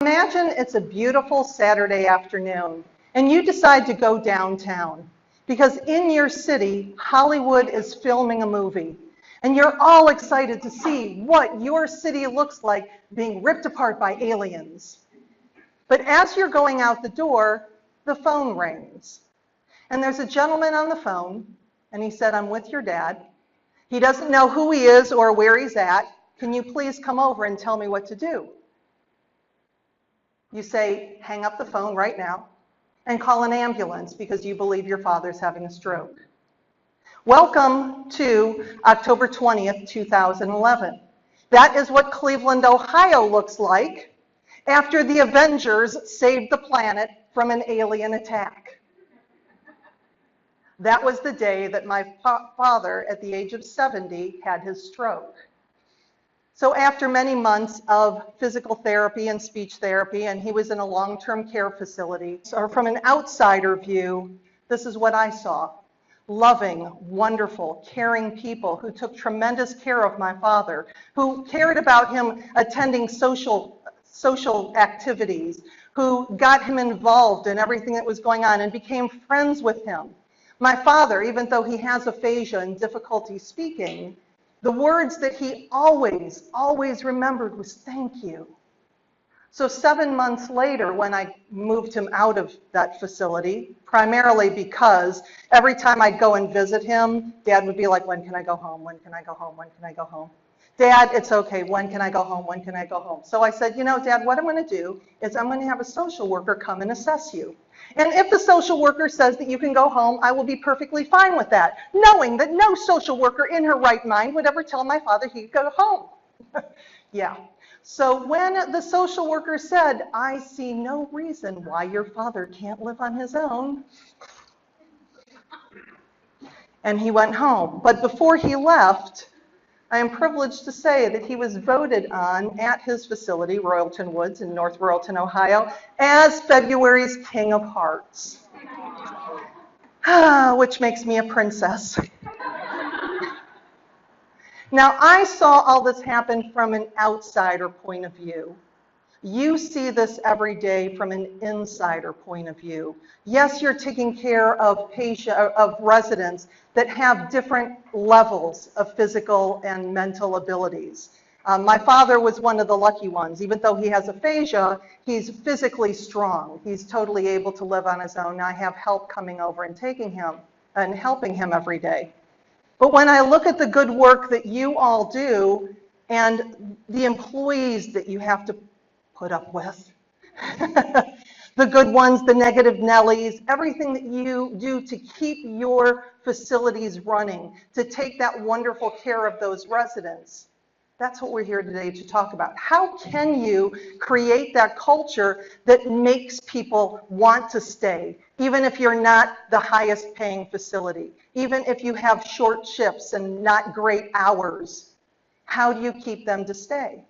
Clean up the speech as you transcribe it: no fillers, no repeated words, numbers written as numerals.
Imagine it's a beautiful Saturday afternoon and you decide to go downtown because in your city, Hollywood is filming a movie and you're all excited to see what your city looks like being ripped apart by aliens. But as you're going out the door, the phone rings. And there's a gentleman on the phone and he said, "I'm with your dad. He doesn't know who he is or where he's at. Can you please come over and tell me what to do?" You say, "Hang up the phone right now and call an ambulance because you believe your father's having a stroke." Welcome to October 20th, 2011. That is what Cleveland, Ohio looks like after the Avengers saved the planet from an alien attack. That was the day that my father, at the age of 70, had his stroke. So after many months of physical therapy and speech therapy, and he was in a long-term care facility, so from an outsider view, this is what I saw. Loving, wonderful, caring people who took tremendous care of my father, who cared about him attending social activities, who got him involved in everything that was going on and became friends with him. My father, even though he has aphasia and difficulty speaking, the words that he always remembered was "thank you." So 7 months later, when I moved him out of that facility, primarily because every time I'd go and visit him, Dad would be like, "When can I go home? When can I go home? When can I go home? Dad, it's okay. When can I go home? When can I go home?" So I said, "You know, Dad, what I'm going to do is I'm going to have a social worker come and assess you. And if the social worker says that you can go home, I will be perfectly fine with that," knowing that no social worker in her right mind would ever tell my father he could go home. Yeah. So when the social worker said, "I see no reason why your father can't live on his own," and he went home. But before he left, I am privileged to say that he was voted on at his facility, Royalton Woods in North Royalton, Ohio, as February's King of Hearts, which makes me a princess. Now, I saw all this happen from an outsider point of view. You see this every day from an insider point of view. Yes, you're taking care of residents that have different levels of physical and mental abilities. My father was one of the lucky ones. Even though he has aphasia, he's physically strong. He's totally able to live on his own. I have help coming over and taking him and helping him every day. But when I look at the good work that you all do and the employees that you have to put up with, the good ones, the negative Nellies, everything that you do to keep your facilities running, to take that wonderful care of those residents, that's what we're here today to talk about. How can you create that culture that makes people want to stay, even if you're not the highest paying facility, even if you have short shifts and not great hours? How do you keep them to stay?